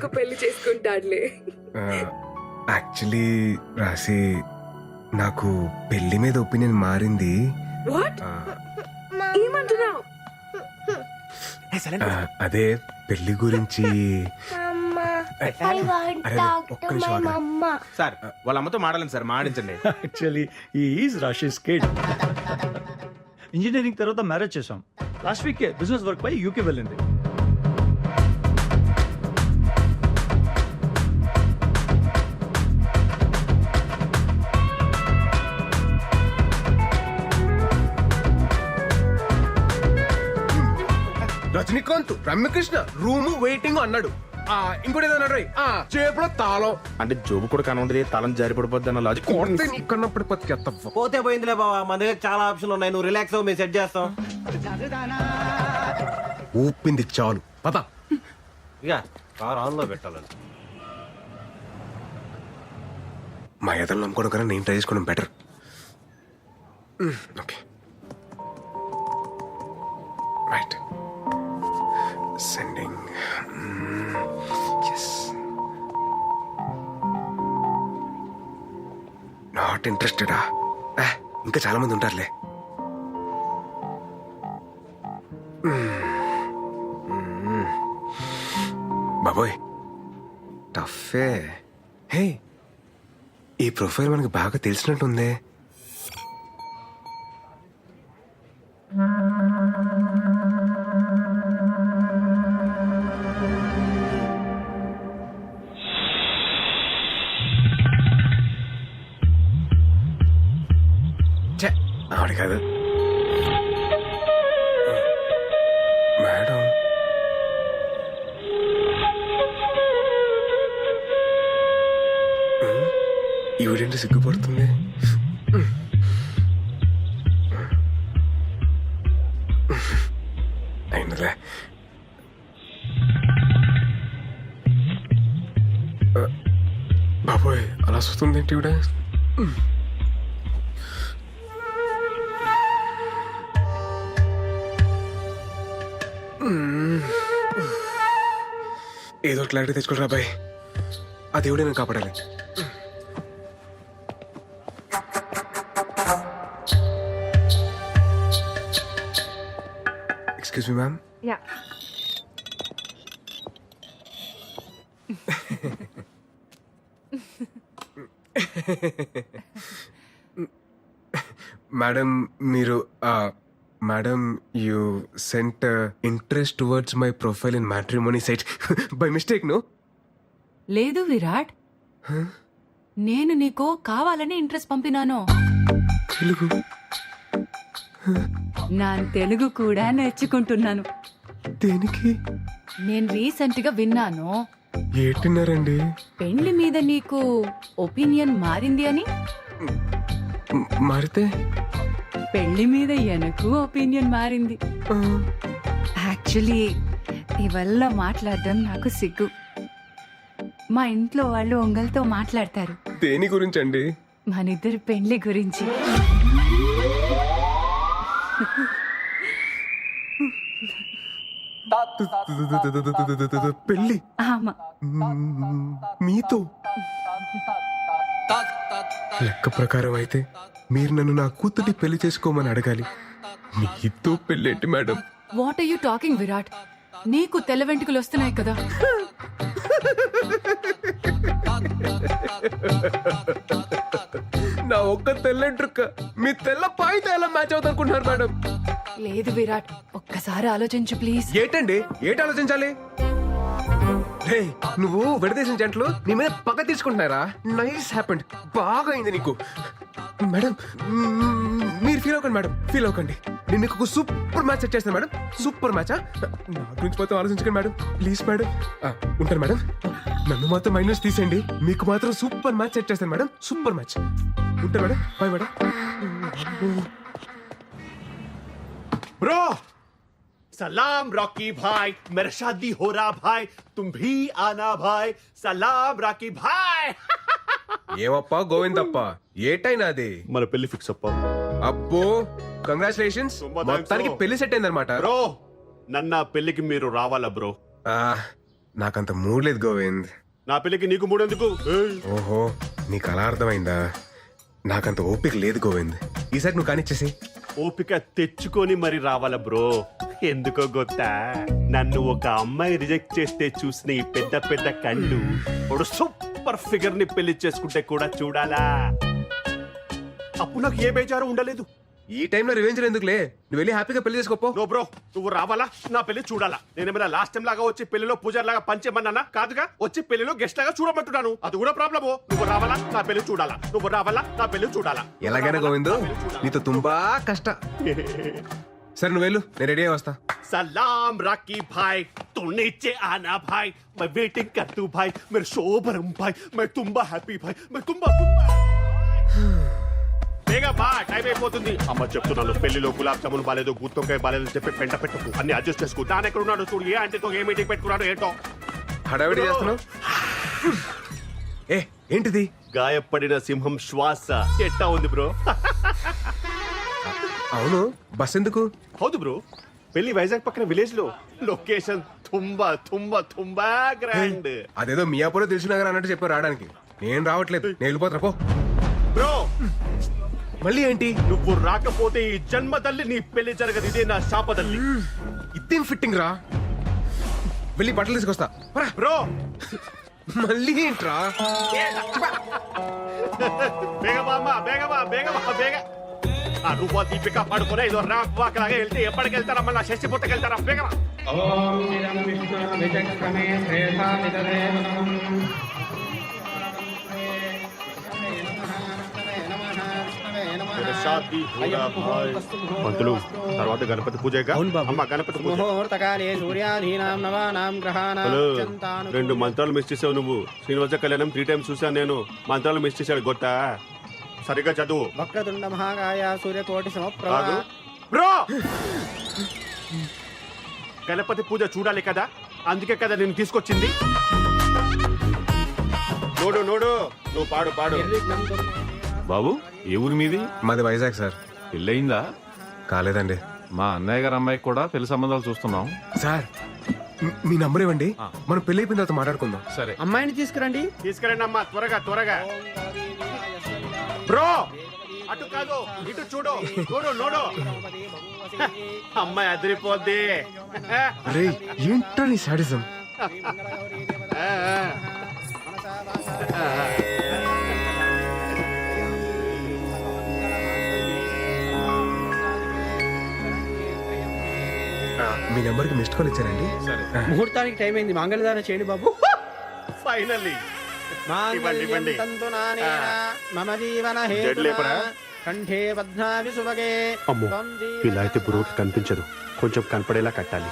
నాకు పెళ్లి చేసుకుంటాడులే. యాక్చువల్లీ రాసి నాకు పెళ్లి మీద ఒపీనియన్ మారింది. వాట్? ఏమంటున్నావు? అదే పెళ్లి గురించి. ఒక్క నిమిషం ఆగరా. సార్ వాళ్ళ అమ్మతో మాడాలని సార్ మాడించండి. Actually is Rashi's kid. Engineering తర్వాత మ్యారేజ్ చేసాం. లాస్ట్ వీక్ బిజినెస్ వర్క్ పై యూకే వెళ్ళింది. రజనీకాంత్ రమ్యకృష్ణ రూము వెయిటింగ్ అన్నాడు. ఇంకోటి ఏదో అన్నాడు. చేపలో తాళం అంటే జోబు కూడా కనుంది, తలం జారి పడిపోద్ది అన్న లాజిక్. కన్నప్పుడు బతికేత్తవ్వ. పోతే పోయిందిలే బావా, మన దగ్గర చాలా ఆప్షన్లు ఉన్నాయి. నువ్వు రిలాక్స్ అవ్వు, మేము సెట్ చేస్తాం. ఊపింది చాలు పద. ఇక కార్ ఆన్ లో పెట్టాలని మా ఎదలు నమ్ముకోవడం కన్నా నేను ట్రై చేసుకోవడం better. Okay right sending. Not ఇంట్రెస్టెడా? ఇంకా చాలా మంది ఉంటారులే. బాబోయ్ టఫే. హే ఈ ప్రొఫైల్ మనకి బాగా తెలిసినట్టుందే. ఆవిడ కాదు మేడం. ఈవిడేంటి సిగ్గుపడుతుంది? అయినలే. బాబోయ్ అలా చూస్తుందేంటి ఈవిడ? ఏదో క్లారిటీ తెచ్చుకోరా బాయ్. ఆ దేవుడే నేను కాపాడాలి. Excuse me ma'am. Yeah madam మీరు madam you sent interest towards my profile in matrimony site by mistake no? లేదు విరాట్, నేను నీకు కావాలని ఇంట్రెస్ట్ పంపినాను. తెలుగు నా తెలుగు కూడా నేర్చుకుంటున్నాను. దేనికి? నేను రీసెంట్ గా విన్నాను ఏంటిన్నారండి? పెళ్లి మీద నీకు ఒపీనియన్ మారింది అని. మారితే? పెళ్లి మీద ఎనకు ఒపీనియన్ మారింది. యాక్చువల్లీ ఇవల్ల మాట్లాడడం నాకు సిగ్గు. మా ఇంట్లో వాళ్ళు ఒంగల్తో మాట్లాడతారు. దేని గురించి అండి? మనిద్దరి పెళ్లి గురించి. పెళ్లి ఆమా మీతో? లెక్క ప్రకారం అయితే మీరు నన్ను నా కూతుర్ని పెళ్లి చేసుకోమని అడగాలి. మీతో పెళ్ళేంటి madam? What are you talking Virat? నీకు తెల్ల వెంట్రుకలు వస్తున్నాయి కదా. నా ఒక్క తెల్లంట్రుక్క మీ తెల్ల పాయితో ఎలా మ్యాచ్ అవుతా అనుకుంటున్నారు మేడం? లేదు విరాట్, ఒక్కసారి ఆలోచించు ప్లీజ్. ఏంటండి ఏంటి ఆలోచించాలి? రే నువ్వు విడదీసిన జంటలు నీ మీద పక్క తీసుకుంటున్నారా? నైస్ హ్యాపెండ్, బాగా అయింది నీకు. మేడం మీరు ఫీల్ అవ్వకండి మేడం, ఫీల్ అవ్వకండి. నేను మీకు ఒక సూపర్ మ్యాచ్ సెట్ చేస్తాను మేడం. సూపర్ మ్యాచా? నా గురించి మొత్తం ఆలోచించకండి మేడం ప్లీజ్ మేడం. ఉంటాను మేడం. నన్ను మాత్రం మైనస్ తీసేయండి, మీకు మాత్రం సూపర్ మ్యాచ్ సెట్ చేస్తాను మేడం. Super match. ఉంటాను మేడం. Bye madam. ब्रो सलाम रॉकी भाई, मेरा शादी हो रहा भाई, तुम भी आना भाई. सलाम रॉकी भाई. ఏమప్పా గోవిందప్ప ఏటైనా అది మన పెళ్లి ఫిక్స్ అప్ప. అబ్బో కంగ్రాచులేషన్స్, మొత్తానికి పెళ్లి సెట్ అయిందనమాట. బ్రో నన్న పెళ్లికి మీరు రావాలా బ్రో? నాకంత మూడ్ లేదు గోవింద్. నా పెళ్లికి నీకు మూడెందుకు? ఏయ్, ఓహో నీకు అలా అర్థమైందా? నాకంత ఓపిక లేదు గోవింద్. ఈసారి నువ్వు కానిచ్చేసి. ఓపిక తెచ్చుకొని మరి రావాల బ్రో. ఎందుకో గొత్తా, నన్ను ఒక అమ్మాయి రిజెక్ట్ చేస్తే చూసిన ఈ పెద్ద పెద్ద కళ్ళు ఒక సూపర్ ఫిగర్ ని పెళ్లి చేసుకుంటే కూడా చూడాలా. అప్పుడు నాకు ఏ బేజారు ఉండలేదు. ఈ టైంలో రివెంజ్ ఎందుకులే, నువ్వు వెళ్ళి హ్యాపీగా పెళ్లి చేసుకోపో. నో బ్రో, నువ్వు రావాలా, నా పెళ్లి చూడాలా. నేనేమైనా లాస్ట్ టైం లాగా వచ్చి పెళ్లిలో పూజారి లాగా పంచేమన్నానా? కాదుగా, వచ్చి పెళ్లిలో గెస్ట్ లాగా చూడమంటున్నాను. అది కూడా ప్రాబ్లము. నువ్వు రావాలా, నా పెళ్లి చూడాలా. నువ్వు రావాలా, నా పెళ్లి చూడాలా. ఎలాగైనా గోవిందు నీతో తుంబా కష్ట. సరే నువ్వు వెళ్ళు, నేను రెడీ అయి వస్తా. सलाम राकी भाई, तू नीचे आना भाई, मैं वेटिंग कर तू भाई, मेरे शोभरम भाई, मैं तुम्बा हैप्पी भाई, मैं तुम्बा బేగా బా, టైం అయిపోతుంది. అమ్మ చెప్తున్నాను, పెళ్లిలో గులాబ్ జామున్ బాలేదు, గుత్తొక్కాయ బాలేదు చెప్పి పెంట పెట్టుకు అన్ని అడ్జస్ట్ చేసుకో. దాని ఎక్కడ ఉన్నాడు చూడు, ఏ ఆంటీతో ఏ మీటింగ్ పెట్టుకున్నాడు ఏంటో. హడావిడి చేస్తున్నావు. ఏ ఏంటిది? గాయపడిన సింహం శ్వాస ఎట్టా ఉంది బ్రో? అవును, బస్ ఎందుకు? హౌదు బ్రో, పెళ్లి వైజాగ్ పక్కన విలేజ్ లో. లొకేషన్ తుంబా తుంబా తుంబా గ్రాండ్. అదేదో మియాపూర్ తెలిసినగర్ అన్నట్టు చెప్పారు రావడానికి. నేను రావట్లేదు, నేను వెళ్ళిపోతున్నా పో. బ్రో మళ్ళీ ఏంటి? నువ్వు రాకపోతే ఈ జన్మ తల్లి నీ పెళ్లి జరగదు. ఇదే నా శాపదల్లి. ఇదేం ఫిట్టింగ్ రా. వెళ్ళి బట్టలు తీసుకొస్తా. పరా. బ్రో మళ్ళీ ఏంట్రా? బేగమా అమ్మా, బేగమా బేగమా బేగ. ఆ నువ్వు దీపిక పడుకునే ఇదో ర్యాంప్ వాక్ లాగా వెళ్తే ఎప్పటికి వెళ్తారమ్మా? నా షష్టి పుట్టకి వెళ్తారా? బేగమా. పంతులు తర్వాత గణపతి పూజగా. అమ్మ గణపతి పూజ. ముహూర్తకాలే సూర్యాధీనాం నవానాం గ్రహాణాం హలో, అత్యంతాను 2 మంత్రాలు మిస్ చేసావు నువ్వు. శ్రీనివాస కళ్యాణం 3 times చూసాను నేను. మంత్రాలు మిస్ చేశాడు గొట్ట. సరిగ్గా చదువు. వక్రతుండ మహాకాయ సూర్యకోటి సమప్రభ. కాదు బ్రో, గణపతి పూజ చూడాలి కదా, అందుకే కదా నేను తీసుకొచ్చింది. నోడు నోడు, నువ్వు పాడు పాడు. బాబు ఏ ఊరి మీది? మాది వైజాగ్ సార్. పెళ్ళయిందా? కాలేదండి. మా అన్నయ్య గారు అమ్మాయికి కూడా పెళ్లి సంబంధాలు చూస్తున్నాం. సార్ మీ నంబర్ ఇవ్వండి, మనం పెళ్లి అయిపోయిన తర్వాత మాట్లాడుకుందాం. సరే. అమ్మాయిని తీసుకురండి. తీసుకురండి అమ్మా, త్వరగా త్వరగా. బ్రో అటు కాదు, ఇటు చూడు. Node node. అమ్మాయి అదిరిపోద్ది. రే ఏంట్రా నీ సాడిజం? మీ నెంబర్కి మిస్డ్ కాల్ ఇచ్చారండి. ముహూర్తానికి టైం అయింది, మంగళదానం చేయండి బాబు. ఫైనల్లీ ఇవ్వండి, ఇవ్వండి. మమ జీవన జడ్లేపరా? కంఠే పద్మావి సుభగే. అమ్మో, ఇలా అయితే బ్రోకి కనిపించదు, కొంచెం కనపడేలా కట్టాలి.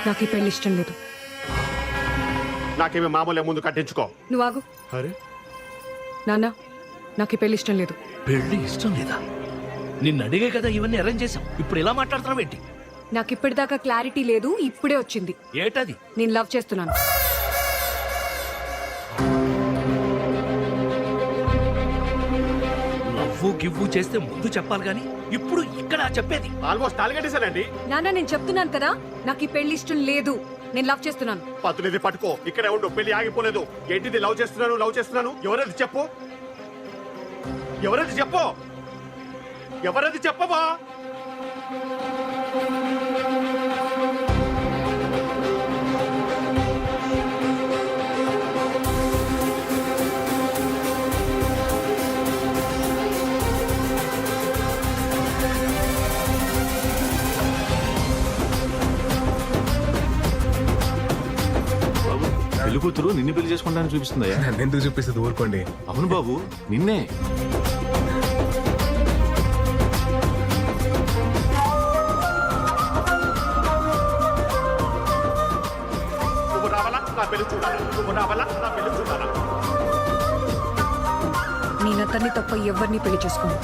నాకు ఈ పెళ్లి ఇష్టం లేదు. నాకేమి మామూలే, ముందు కట్టించుకో. నువ్వు ఆగు. అరే నాన్న, నాకు ఈ పెళ్లి ఇష్టం లేదు. పెళ్లి ఇష్టం లేదా? నిన్ను అడిగే కదా ఇవన్నీ అరేంజ్ చేశాం. ఇప్పుడు ఎలా మాట్లాడుతున్నావు ఏంటి? నాకు ఇప్పటిదాకా క్లారిటీ లేదు, ఇప్పుడే వచ్చింది. ఏటది? నేను లవ్ చేస్తున్నాను. నవ్వు గివ్వు చేస్తే ముందు చెప్పాలి గాని ఇప్పుడు ఇక్కడ చెప్పేది. ఆల్మోస్ట్ తాలిగట్టేశానండి. నాన్న, నేను చెప్తున్నాను కదా, నాకు ఈ పెళ్లి ఇష్టం లేదు. నేను లవ్ చేస్తున్నాను. పత్తునిది పట్టుకో, ఇక్కడే ఉండు, పెళ్లి ఆగిపోలేదు. ఏంటిది లవ్ చేస్తున్నాను లవ్ చేస్తున్నాను? ఎవరది చెప్పు, ఎవరది చెప్పు, ఎవరది చెప్పవా? పెళ్లి కూతురు నిన్ను పెళ్లి చేసుకుంటానని చూపిస్తుందయ్యా. నన్ను ఎందుకు చూపిస్తుంది, ఊరుకోండి. అవును బాబు, నిన్నే. నువ్వు రావాలా, నా పెళ్లి చూడాలా. నువ్వు రావాలా, నా పెళ్లి చూడాలా. నేను అతన్ని తప్ప ఎవరిని పెళ్లి చేసుకోను.